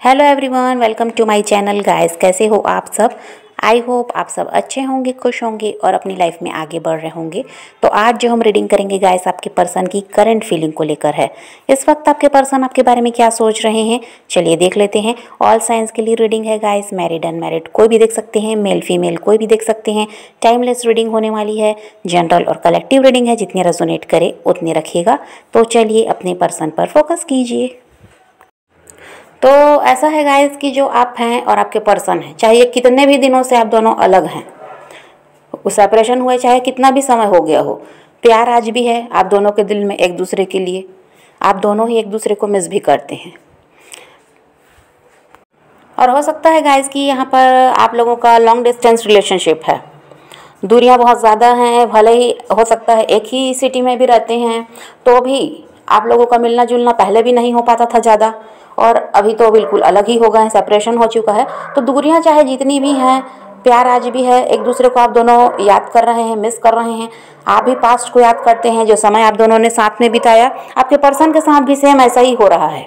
Hello everyone, welcome to my channel guys. कैसे हो आप सब? आई होप आप सब अच्छे होंगे, खुश होंगे और अपनी लाइफ में आगे बढ़ रहे होंगे। तो आज जो हम रीडिंग करेंगे गाइस, आपके पर्सन की करंट फीलिंग को लेकर है। इस वक्त आपके पर्सन आपके बारे में क्या सोच रहे हैं, चलिए देख लेते हैं। ऑल साइंस के लिए रीडिंग है गाइस, मैरिड अनमैरिड कोई भी देख सकते हैं, मेल फीमेल कोई भी देख सकते हैं। टाइमलेस रीडिंग होने वाली है, जनरल और कलेक्टिव रीडिंग है, जितनी रेजोनेट करे उतनी रखिएगा। तो चलिए अपने पर्सन पर फोकस कीजिए। तो ऐसा है गाइस कि जो आप हैं और आपके पर्सन हैं, चाहे कितने भी दिनों से आप दोनों अलग हैं, उस सेपरेशन हुए चाहे कितना भी समय हो गया हो, प्यार आज भी है आप दोनों के दिल में एक दूसरे के लिए। आप दोनों ही एक दूसरे को मिस भी करते हैं। और हो सकता है गाइस कि यहाँ पर आप लोगों का लॉन्ग डिस्टेंस रिलेशनशिप है, दूरियाँ बहुत ज़्यादा हैं। भले ही हो सकता है एक ही सिटी में भी रहते हैं, तो भी आप लोगों का मिलना जुलना पहले भी नहीं हो पाता था ज़्यादा, और अभी तो बिल्कुल अलग ही हो गए हैं, सेपरेशन हो चुका है। तो दूरियां चाहे जितनी भी हैं, प्यार आज भी है। एक दूसरे को आप दोनों याद कर रहे हैं, मिस कर रहे हैं। आप भी पास्ट को याद करते हैं, जो समय आप दोनों ने साथ में बिताया। आपके पर्सन के साथ भी सेम ऐसा ही हो रहा है।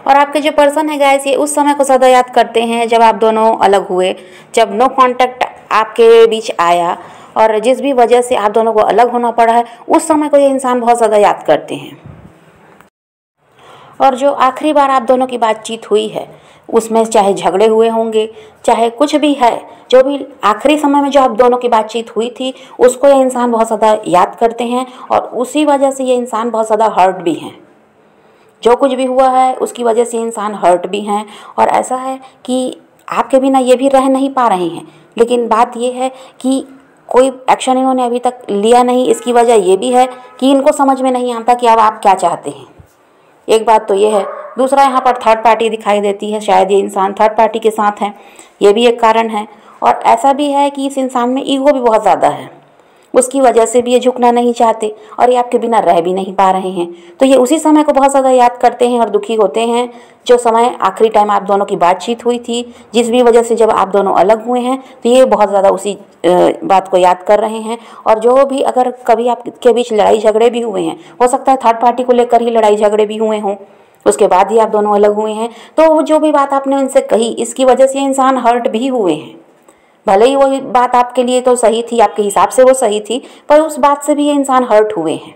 और आपके जो पर्सन है गाइस, ये उस समय को ज़्यादा याद करते हैं जब आप दोनों अलग हुए, जब नो कांटेक्ट आपके बीच आया, और जिस भी वजह से आप दोनों को अलग होना पड़ा है, उस समय को ये इंसान बहुत ज़्यादा याद करते हैं। और जो आखिरी बार आप दोनों की बातचीत हुई है, उसमें चाहे झगड़े हुए होंगे, चाहे कुछ भी है, जो भी आखिरी समय में जो आप दोनों की बातचीत हुई थी, उसको ये इंसान बहुत ज़्यादा याद करते हैं। और उसी वजह से ये इंसान बहुत ज़्यादा हर्ट भी हैं। जो कुछ भी हुआ है उसकी वजह से इंसान हर्ट भी हैं। और ऐसा है कि आपके बिना ये भी रह नहीं पा रहे हैं, लेकिन बात ये है कि कोई एक्शन इन्होंने अभी तक लिया नहीं। इसकी वजह ये भी है कि इनको समझ में नहीं आता कि अब आप क्या चाहते हैं। एक बात तो ये है। दूसरा, यहाँ पर थर्ड पार्टी दिखाई देती है, शायद ये इंसान थर्ड पार्टी के साथ हैं, ये भी एक कारण है। और ऐसा भी है कि इस इंसान में ईगो भी बहुत ज़्यादा है, उसकी वजह से भी ये झुकना नहीं चाहते और ये आपके बिना रह भी नहीं पा रहे हैं। तो ये उसी समय को बहुत ज़्यादा याद करते हैं और दुखी होते हैं, जो समय आखिरी टाइम आप दोनों की बातचीत हुई थी, जिस भी वजह से जब आप दोनों अलग हुए हैं, तो ये बहुत ज़्यादा उसी बात को याद कर रहे हैं। और जो भी अगर कभी आपके बीच लड़ाई झगड़े भी हुए हैं, हो सकता है थर्ड पार्टी को लेकर ही लड़ाई झगड़े भी हुए हों, उसके बाद ही आप दोनों अलग हुए हैं, तो वो जो भी बात आपने उनसे कही, इसकी वजह से इंसान हर्ट भी हुए हैं। भले ही वही बात आपके लिए तो सही थी, आपके हिसाब से वो सही थी, पर उस बात से भी ये इंसान हर्ट हुए हैं।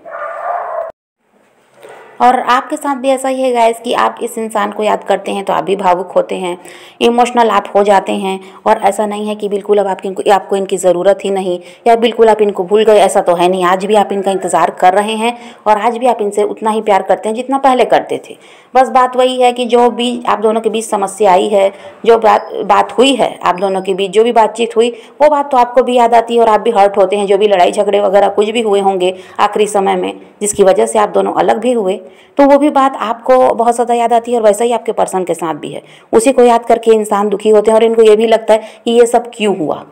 और आपके साथ भी ऐसा ही है गाइस कि आप इस इंसान को याद करते हैं तो आप भी भावुक होते हैं, इमोशनल आप हो जाते हैं। और ऐसा नहीं है कि बिल्कुल अब आपको इनकी ज़रूरत ही नहीं, या बिल्कुल आप इनको भूल गए, ऐसा तो है नहीं। आज भी आप इनका इंतज़ार कर रहे हैं और आज भी आप इनसे उतना ही प्यार करते हैं जितना पहले करते थे। बस बात वही है कि जो भी आप दोनों के बीच समस्या आई है, जो बात हुई है आप दोनों के बीच, जो भी बातचीत हुई, वो बात तो आपको भी याद आती है और आप भी हर्ट होते हैं। जो भी लड़ाई झगड़े वगैरह कुछ भी हुए होंगे आखिरी समय में, जिसकी वजह से आप दोनों अलग भी हुए, तो वो भी बात आपको बहुत ज़्यादा याद आती है। और वैसा ही आपके पर्सन के साथ भी है, उसी को याद करके इंसान दुखी होते हैं और इनको ये भी लगता है कि ये सब क्यों हुआ,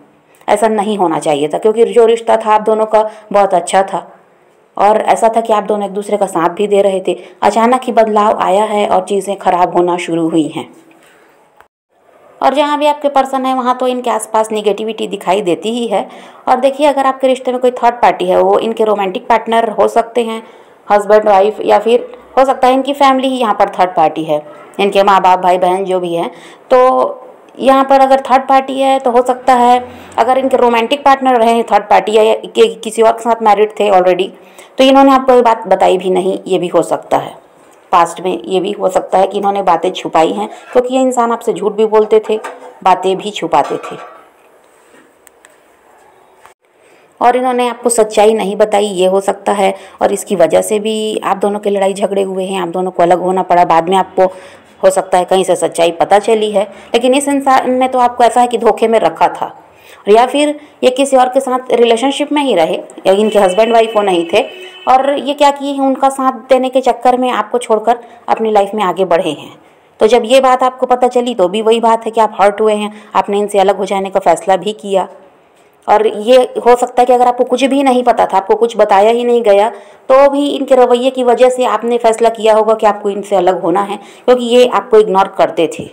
ऐसा नहीं होना चाहिए था, क्योंकि जो रिश्ता था आप दोनों का बहुत अच्छा था और ऐसा था कि आप दोनों एक दूसरे का साथ भी दे रहे थे। अचानक ही बदलाव आया है और चीज़ें खराब होना शुरू हुई हैं। और जहाँ भी आपके पर्सन है, वहाँ तो इनके आसपास निगेटिविटी दिखाई देती ही है। और देखिए, अगर आपके रिश्ते में कोई थर्ड पार्टी है, वो इनके रोमांटिक पार्टनर हो सकते हैं, हस्बैंड वाइफ, या फिर हो सकता है इनकी फैमिली ही यहाँ पर थर्ड पार्टी है, इनके माँ बाप भाई बहन जो भी हैं। तो यहाँ पर अगर थर्ड पार्टी है तो हो सकता है, अगर इनके रोमांटिक पार्टनर रहे थर्ड पार्टी या किसी और के साथ मैरिड थे ऑलरेडी, तो इन्होंने आपको ये बात बताई भी नहीं, ये भी हो सकता है। पास्ट में ये भी हो सकता है कि इन्होंने बातें छुपाई हैं, क्योंकि ये इंसान आपसे झूठ भी बोलते थे, बातें भी छुपाते थे, और इन्होंने आपको सच्चाई नहीं बताई, ये हो सकता है। और इसकी वजह से भी आप दोनों के लड़ाई झगड़े हुए हैं, आप दोनों को अलग होना पड़ा। बाद में आपको हो सकता है कहीं से सच्चाई पता चली है, लेकिन इस इंसान ने तो आपको ऐसा है कि धोखे में रखा था, या फिर ये किसी और के साथ रिलेशनशिप में ही रहे, या इनके हस्बैंड वाइफ वो नहीं थे, और ये क्या किए हैं, उनका साथ देने के चक्कर में आपको छोड़कर अपनी लाइफ में आगे बढ़े हैं। तो जब ये बात आपको पता चली, तो भी वही बात है कि आप हर्ट हुए हैं, आपने इनसे अलग हो जाने का फैसला भी किया। और ये हो सकता है कि अगर आपको कुछ भी नहीं पता था, आपको कुछ बताया ही नहीं गया, तो भी इनके रवैये की वजह से आपने फैसला किया होगा कि आपको इनसे अलग होना है, क्योंकि ये आपको इग्नोर करते थे।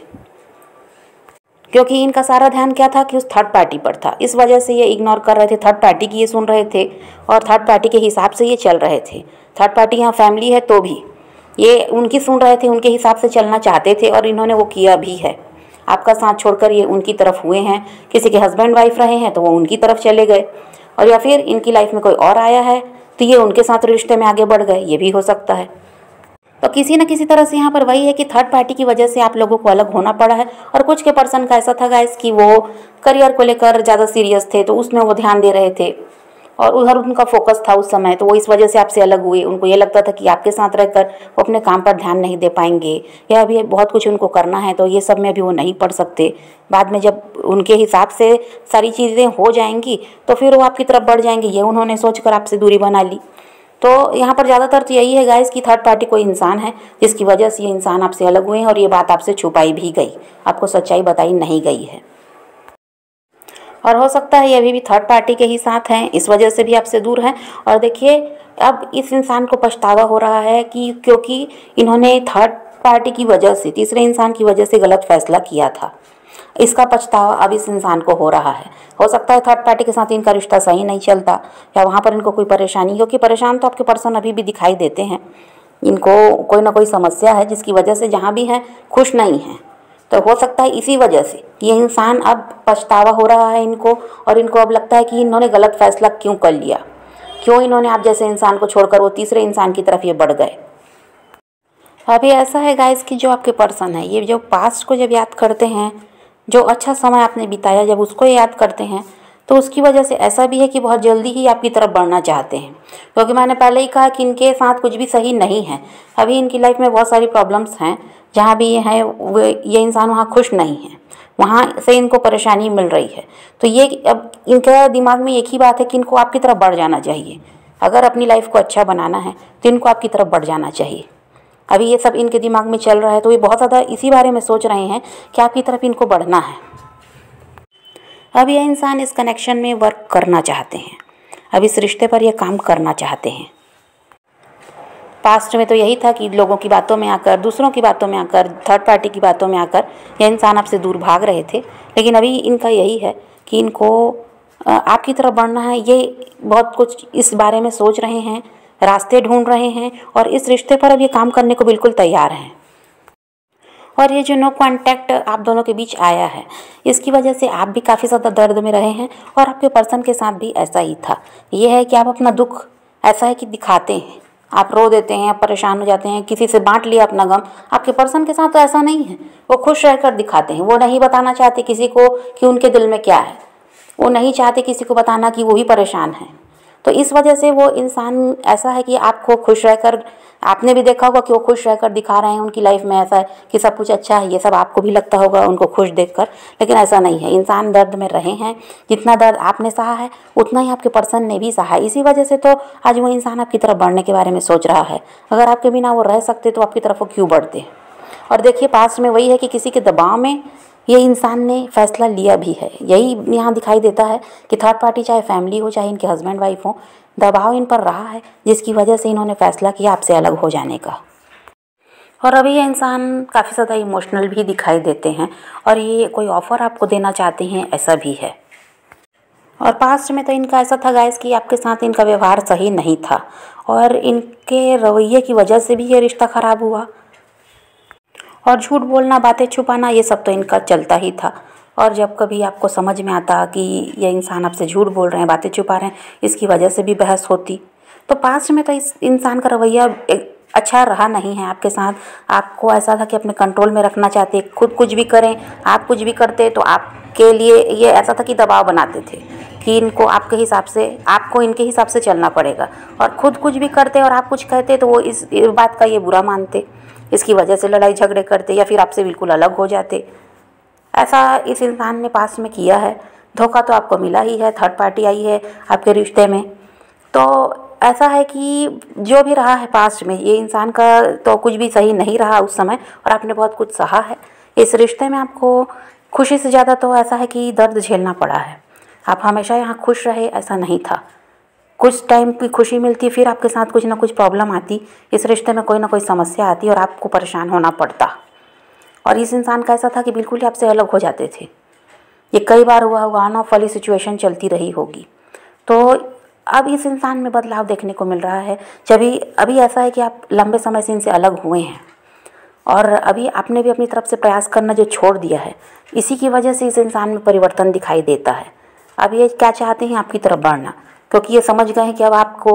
क्योंकि इनका सारा ध्यान क्या था कि उस थर्ड पार्टी पर था, इस वजह से ये इग्नोर कर रहे थे, थर्ड पार्टी की ये सुन रहे थे और थर्ड पार्टी के हिसाब से ये चल रहे थे। थर्ड पार्टी यहाँ फैमिली है तो भी, ये उनकी सुन रहे थे, उनके हिसाब से चलना चाहते थे और इन्होंने वो किया भी है। आपका साथ छोड़कर ये उनकी तरफ हुए हैं, किसी के हस्बैंड वाइफ रहे हैं तो वो उनकी तरफ चले गए, और या फिर इनकी लाइफ में कोई और आया है तो ये उनके साथ रिश्ते में आगे बढ़ गए, ये भी हो सकता है। तो किसी न किसी तरह से यहाँ पर वही है कि थर्ड पार्टी की वजह से आप लोगों को अलग होना पड़ा है। और कुछ के पर्सन का ऐसा था गाइस कि वो करियर को लेकर ज़्यादा सीरियस थे, तो उसमें वो ध्यान दे रहे थे और उधर उनका फोकस था उस समय, तो वो इस वजह से आपसे अलग हुए। उनको ये लगता था कि आपके साथ रहकर वो अपने काम पर ध्यान नहीं दे पाएंगे, या अभी बहुत कुछ उनको करना है, तो ये सब में अभी वो नहीं पढ़ सकते। बाद में जब उनके हिसाब से सारी चीज़ें हो जाएंगी तो फिर वो आपकी तरफ बढ़ जाएंगे, ये उन्होंने सोचकर आपसे दूरी बना ली। तो यहाँ पर ज़्यादातर तो यही है गाइस कि थर्ड पार्टी कोई इंसान है जिसकी वजह से ये इंसान आपसे अलग हुए हैं, और ये बात आपसे छुपाई भी गई, आपको सच्चाई बताई नहीं गई है। और हो सकता है ये अभी भी थर्ड पार्टी के ही साथ हैं, इस वजह से भी आपसे दूर हैं। और देखिए अब इस इंसान को पछतावा हो रहा है कि क्योंकि इन्होंने थर्ड पार्टी की वजह से, तीसरे इंसान की वजह से गलत फैसला किया था। इसका पछतावा अब इस इंसान को हो रहा है। हो सकता है थर्ड पार्टी के साथ इनका रिश्ता सही नहीं चलता, या वहाँ पर इनको कोई परेशानी, क्योंकि परेशान तो आपके पर्सन अभी भी दिखाई देते हैं। इनको कोई ना कोई समस्या है जिसकी वजह से जहाँ भी हैं खुश नहीं हैं। तो हो सकता है इसी वजह से ये इंसान अब पछतावा हो रहा है इनको, और इनको अब लगता है कि इन्होंने गलत फैसला क्यों कर लिया, क्यों इन्होंने आप जैसे इंसान को छोड़कर वो तीसरे इंसान की तरफ ये बढ़ गए। अभी ऐसा है गाइस कि जो आपके पर्सन है, ये जो पास्ट को जब याद करते हैं, जो अच्छा समय आपने बिताया जब उसको याद करते हैं, तो उसकी वजह से ऐसा भी है कि बहुत जल्दी ही आपकी तरफ बढ़ना चाहते हैं। क्योंकि मैंने पहले ही कहा कि इनके साथ कुछ भी सही नहीं है, अभी इनकी लाइफ में बहुत सारी प्रॉब्लम्स हैं। जहाँ भी ये हैं ये इंसान वहाँ खुश नहीं है, वहाँ से इनको परेशानी मिल रही है। तो ये अब इनके दिमाग में एक ही बात है कि इनको आपकी तरफ बढ़ जाना चाहिए। अगर अपनी लाइफ को अच्छा बनाना है तो इनको आपकी तरफ बढ़ जाना चाहिए। अभी ये सब इनके दिमाग में चल रहा है, तो ये बहुत ज़्यादा इसी बारे में सोच रहे हैं कि आपकी तरफ इनको बढ़ना है। अब ये इंसान इस कनेक्शन में वर्क करना चाहते हैं, अब इस रिश्ते पर ये काम करना चाहते हैं। पास्ट में तो यही था कि लोगों की बातों में आकर, दूसरों की बातों में आकर, थर्ड पार्टी की बातों में आकर ये इंसान आपसे दूर भाग रहे थे। लेकिन अभी इनका यही है कि इनको आपकी तरफ बढ़ना है। ये बहुत कुछ इस बारे में सोच रहे हैं, रास्ते ढूंढ रहे हैं, और इस रिश्ते पर अब ये काम करने को बिल्कुल तैयार हैं। और ये जो नो कॉन्टैक्ट आप दोनों के बीच आया है, इसकी वजह से आप भी काफ़ी ज़्यादा दर्द में रहे हैं, और आपके पर्सन के साथ भी ऐसा ही था। ये है कि आप अपना दुख ऐसा है कि दिखाते हैं, आप रो देते हैं, आप परेशान हो जाते हैं, किसी से बांट लिया अपना गम। आपके पर्सन के साथ तो ऐसा नहीं है, वो खुश रहकर दिखाते हैं, वो नहीं बताना चाहते किसी को कि उनके दिल में क्या है, वो नहीं चाहते किसी को बताना कि वो भी परेशान है। तो इस वजह से वो इंसान ऐसा है कि आपको खुश रहकर, आपने भी देखा होगा कि वो खुश रहकर दिखा रहे हैं, उनकी लाइफ में ऐसा है कि सब कुछ अच्छा है, ये सब आपको भी लगता होगा उनको खुश देखकर। लेकिन ऐसा नहीं है, इंसान दर्द में रहे हैं, जितना दर्द आपने सहा है उतना ही आपके पर्सन ने भी सहा है। इसी वजह से तो आज वो इंसान आपकी तरफ बढ़ने के बारे में सोच रहा है। अगर आपके बिना वो रह सकते तो आपकी तरफ वो क्यों बढ़ते। और देखिए पास्ट में वही है कि किसी के दबाव में ये इंसान ने फैसला लिया भी है। यही यहाँ दिखाई देता है कि थर्ड पार्टी, चाहे फैमिली हो चाहे इनके हस्बैंड वाइफ हो, दबाव इन पर रहा है जिसकी वजह से इन्होंने फैसला किया आपसे अलग हो जाने का। और अभी ये इंसान काफ़ी ज़्यादा इमोशनल भी दिखाई देते हैं, और ये कोई ऑफ़र आपको देना चाहते हैं, ऐसा भी है। और पास्ट में तो इनका ऐसा था गाइस कि आपके साथ इनका व्यवहार सही नहीं था, और इनके रवैये की वजह से भी ये रिश्ता ख़राब हुआ। और झूठ बोलना, बातें छुपाना, ये सब तो इनका चलता ही था। और जब कभी आपको समझ में आता कि ये इंसान आपसे झूठ बोल रहे हैं, बातें छुपा रहे हैं, इसकी वजह से भी बहस होती। तो पास्ट में तो इस इंसान का रवैया अच्छा रहा नहीं है आपके साथ। आपको ऐसा था कि अपने कंट्रोल में रखना चाहते, खुद कुछ भी करें, आप कुछ भी करते तो आपके लिए ये ऐसा था कि दबाव बनाते थे कि इनको आपके हिसाब से, आपको इनके हिसाब से चलना पड़ेगा। और खुद कुछ भी करते और आप कुछ कहते तो वो इस बात का ये बुरा मानते, इसकी वजह से लड़ाई झगड़े करते या फिर आपसे बिल्कुल अलग हो जाते। ऐसा इस इंसान ने पास्ट में किया है। धोखा तो आपको मिला ही है, थर्ड पार्टी आई है आपके रिश्ते में। तो ऐसा है कि जो भी रहा है पास्ट में, ये इंसान का तो कुछ भी सही नहीं रहा उस समय, और आपने बहुत कुछ सहा है। इस रिश्ते में आपको खुशी से ज़्यादा तो ऐसा है कि दर्द झेलना पड़ा है। आप हमेशा यहाँ खुश रहे ऐसा नहीं था, कुछ टाइम की खुशी मिलती, फिर आपके साथ कुछ ना कुछ प्रॉब्लम आती, इस रिश्ते में कोई ना कोई समस्या आती और आपको परेशान होना पड़ता। और इस इंसान का ऐसा था कि बिल्कुल ही आपसे अलग हो जाते थे। ये कई बार हुआ होगा, ऑन ऑफ वाली सिचुएशन चलती रही होगी। तो अब इस इंसान में बदलाव देखने को मिल रहा है। अभी ऐसा है कि आप लंबे समय से इनसे अलग हुए हैं और अभी आपने भी अपनी तरफ से प्रयास करना जो छोड़ दिया है, इसी की वजह से इस इंसान में परिवर्तन दिखाई देता है। अब ये क्या चाहते हैं, आपकी तरफ बढ़ना, क्योंकि ये समझ गए हैं कि अब आपको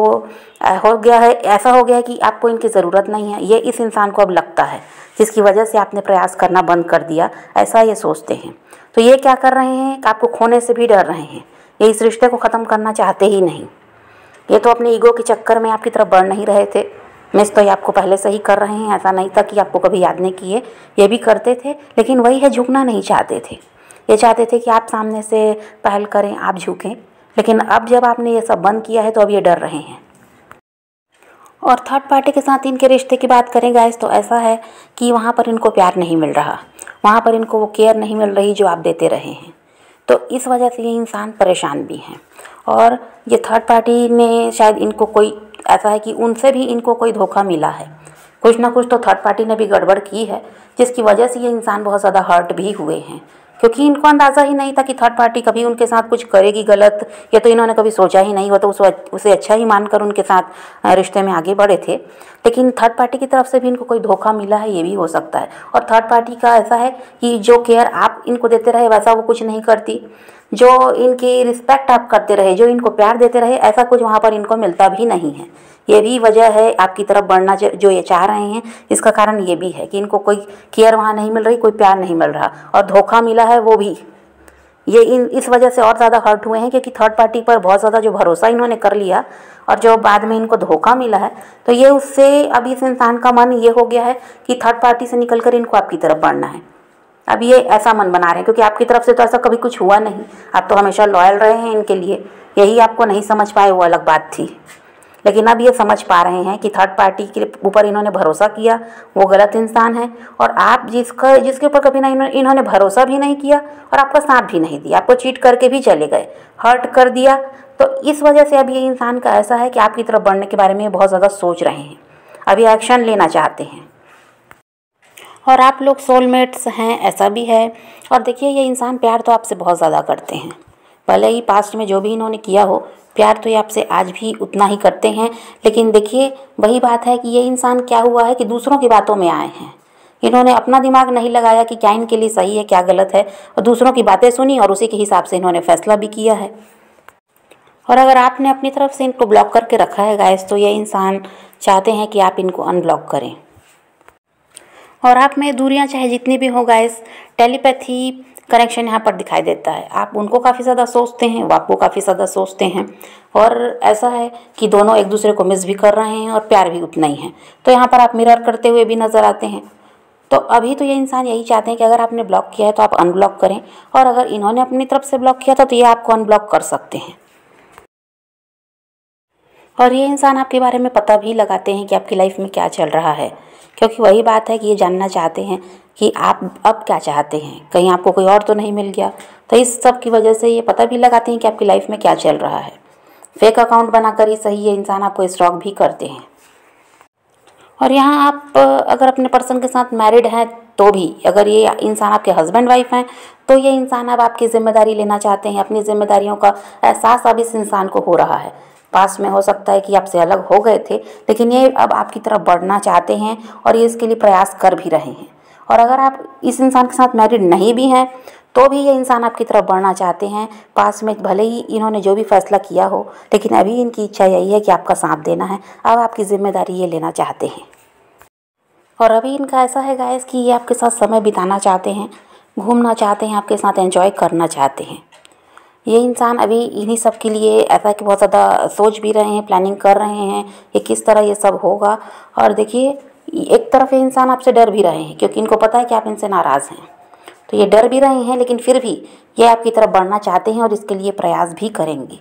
हो गया है, ऐसा हो गया है कि आपको इनकी ज़रूरत नहीं है। ये इस इंसान को अब लगता है, जिसकी वजह से आपने प्रयास करना बंद कर दिया, ऐसा ये सोचते हैं। तो ये क्या कर रहे हैं कि आपको खोने से भी डर रहे हैं। ये इस रिश्ते को ख़त्म करना चाहते ही नहीं। ये तो अपने ईगो के चक्कर में आपकी तरफ बढ़ नहीं रहे थे। मिस तो ये आपको पहले से ही कर रहे हैं, ऐसा नहीं था कि आपको कभी याद नहीं किए, ये भी करते थे, लेकिन वही है, झुकना नहीं चाहते थे। ये चाहते थे कि आप सामने से पहल करें, आप झुकें, लेकिन अब जब आपने ये सब बंद किया है तो अब ये डर रहे हैं। और थर्ड पार्टी के साथ इनके रिश्ते की बात करें गाइस, तो ऐसा है कि वहाँ पर इनको प्यार नहीं मिल रहा, वहाँ पर इनको वो केयर नहीं मिल रही जो आप देते रहे हैं। तो इस वजह से ये इंसान परेशान भी हैं। और ये थर्ड पार्टी ने शायद इनको कोई ऐसा है कि उनसे भी इनको कोई धोखा मिला है, कुछ ना कुछ तो थर्ड पार्टी ने भी गड़बड़ की है, जिसकी वजह से ये इंसान बहुत ज़्यादा हर्ट भी हुए हैं। क्योंकि इनको अंदाज़ा ही नहीं था कि थर्ड पार्टी कभी उनके साथ कुछ करेगी गलत, ये तो इन्होंने कभी सोचा ही नहीं। हो तो उसे अच्छा ही मानकर उनके साथ रिश्ते में आगे बढ़े थे। लेकिन थर्ड पार्टी की तरफ से भी इनको कोई धोखा मिला है, ये भी हो सकता है। और थर्ड पार्टी का ऐसा है कि जो केयर आप इनको देते रहे वैसा वो कुछ नहीं करती, जो इनकी रिस्पेक्ट आप करते रहे, जो इनको प्यार देते रहे, ऐसा कुछ वहाँ पर इनको मिलता भी नहीं है। ये भी वजह है आपकी तरफ बढ़ना जो ये चाह रहे हैं, इसका कारण ये भी है कि इनको कोई केयर वहाँ नहीं मिल रही, कोई प्यार नहीं मिल रहा, और धोखा मिला है वो भी। ये इस वजह से और ज़्यादा हर्ट हुए हैं, क्योंकि थर्ड पार्टी पर बहुत ज़्यादा जो भरोसा इन्होंने कर लिया और जो बाद में इनको धोखा मिला है, तो ये उससे अब इस इंसान का मन ये हो गया है कि थर्ड पार्टी से निकल कर इनको आपकी तरफ बढ़ना है। अब ये ऐसा मन बना रहे हैं, क्योंकि आपकी तरफ से तो ऐसा कभी कुछ हुआ नहीं, आप तो हमेशा लॉयल रहे हैं इनके लिए। यही आपको नहीं समझ पाए वो अलग बात थी, लेकिन अब ये समझ पा रहे हैं कि थर्ड पार्टी के ऊपर इन्होंने भरोसा किया, वो गलत इंसान है। और आप जिसके ऊपर कभी ना इन्होंने भरोसा भी नहीं किया और आपका साथ भी नहीं दिया, आपको चीट करके भी चले गए, हर्ट कर दिया, तो इस वजह से अब ये इंसान का ऐसा है कि आपकी तरफ बढ़ने के बारे में बहुत ज़्यादा सोच रहे हैं, अभी एक्शन लेना चाहते हैं। और आप लोग सोलमेट्स हैं, ऐसा भी है। और देखिए, ये इंसान प्यार तो आपसे बहुत ज़्यादा करते हैं, भले ही पास्ट में जो भी इन्होंने किया हो, प्यार तो ये आपसे आज भी उतना ही करते हैं। लेकिन देखिए, वही बात है कि ये इंसान क्या हुआ है कि दूसरों की बातों में आए हैं। इन्होंने अपना दिमाग नहीं लगाया कि क्या इनके लिए सही है, क्या गलत है, और दूसरों की बातें सुनी और उसी के हिसाब से इन्होंने फैसला भी किया है। और अगर आपने अपनी तरफ से इनको ब्लॉक करके रखा है गाइस, तो ये इंसान चाहते हैं कि आप इनको अनब्लॉक करें। और आप में दूरियां चाहे जितनी भी हो गाइस, टेलीपैथी कनेक्शन यहाँ पर दिखाई देता है। आप उनको काफ़ी ज़्यादा सोचते हैं, वो आपको काफ़ी ज़्यादा सोचते हैं, और ऐसा है कि दोनों एक दूसरे को मिस भी कर रहे हैं और प्यार भी उतना ही है। तो यहाँ पर आप मिरर करते हुए भी नज़र आते हैं। तो अभी तो ये इंसान यही चाहते हैं कि अगर आपने ब्लॉक किया है तो आप अनब्लॉक करें, और अगर इन्होंने अपनी तरफ से ब्लॉक किया था तो ये आपको अनब्लॉक कर सकते हैं। और ये इंसान आपके बारे में पता भी लगाते हैं कि आपकी लाइफ में क्या चल रहा है, क्योंकि वही बात है कि ये जानना चाहते हैं कि आप अब क्या चाहते हैं, कहीं आपको कोई और तो नहीं मिल गया। तो इस सब की वजह से ये पता भी लगाते हैं कि आपकी लाइफ में क्या चल रहा है। फेक अकाउंट बनाकर ही सही ये इंसान आपको स्टॉक भी करते हैं। और यहाँ आप अगर अपने पर्सन के साथ मैरिड हैं तो भी, अगर ये इंसान आपके हस्बैंड वाइफ हैं, तो ये इंसान अब आपकी ज़िम्मेदारी लेना चाहते हैं। अपनी ज़िम्मेदारियों का एहसास अब इस इंसान को हो रहा है। पास में हो सकता है कि आपसे अलग हो गए थे, लेकिन ये अब आपकी तरफ बढ़ना चाहते हैं और ये इसके लिए प्रयास कर भी रहे हैं। और अगर आप इस इंसान के साथ मैरिड नहीं भी हैं तो भी ये इंसान आपकी तरफ बढ़ना चाहते हैं। पास में भले ही इन्होंने जो भी फैसला किया हो, लेकिन अभी इनकी इच्छा यही है कि आपका साथ देना है। अब आपकी जिम्मेदारी ये लेना चाहते हैं। और अभी इनका ऐसा है गाइस कि ये आपके साथ समय बिताना चाहते हैं, घूमना चाहते हैं, आपके साथ एंजॉय करना चाहते हैं। ये इंसान अभी इन्हीं सब के लिए ऐसा कि बहुत ज़्यादा सोच भी रहे हैं, प्लानिंग कर रहे हैं कि किस तरह ये सब होगा। और देखिए, एक तरफ ये इंसान आपसे डर भी रहे हैं, क्योंकि इनको पता है कि आप इनसे नाराज़ हैं, तो ये डर भी रहे हैं, लेकिन फिर भी ये आपकी तरफ बढ़ना चाहते हैं और इसके लिए प्रयास भी करेंगे।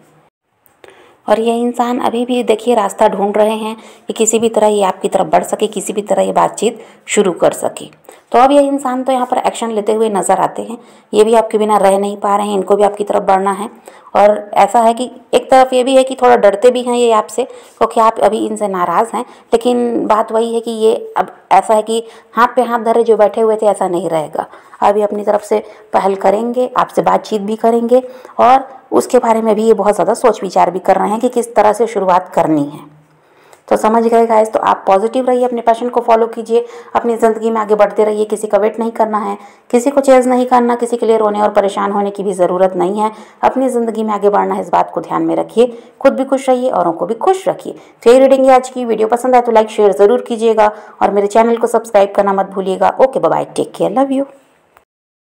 और ये इंसान अभी भी देखिए रास्ता ढूंढ रहे हैं कि किसी भी तरह ये आपकी तरफ बढ़ सके, किसी भी तरह ये बातचीत शुरू कर सके। तो अब ये इंसान तो यहाँ पर एक्शन लेते हुए नज़र आते हैं, ये भी आपके बिना रह नहीं पा रहे हैं, इनको भी आपकी तरफ बढ़ना है। और ऐसा है कि एक तरफ ये भी है कि थोड़ा डरते भी हैं ये आपसे, क्योंकि आप अभी इनसे नाराज़ हैं। लेकिन बात वही है कि ये अब ऐसा है कि हाथ पे हाथ धरे जो बैठे हुए थे, ऐसा नहीं रहेगा। अभी अपनी तरफ से पहल करेंगे, आपसे बातचीत भी करेंगे और उसके बारे में भी ये बहुत ज़्यादा सोच विचार भी कर रहे हैं कि किस तरह से शुरुआत करनी है। तो समझ गए गाइस, तो आप पॉजिटिव रहिए, अपने पैशन को फॉलो कीजिए, अपनी ज़िंदगी में आगे बढ़ते रहिए। किसी का वेट नहीं करना है, किसी को चेज़ नहीं करना, किसी के लिए रोने और परेशान होने की भी ज़रूरत नहीं है। अपनी ज़िंदगी में आगे बढ़ना है, इस बात को ध्यान में रखिए। खुद भी खुश रहिए, औरों को भी खुश रखिए। तो ये रीडिंग आज की वीडियो पसंद आए तो लाइक शेयर ज़रूर कीजिएगा और मेरे चैनल को सब्सक्राइब करना मत भूलिएगा। Okay, bye bye, take care, love you.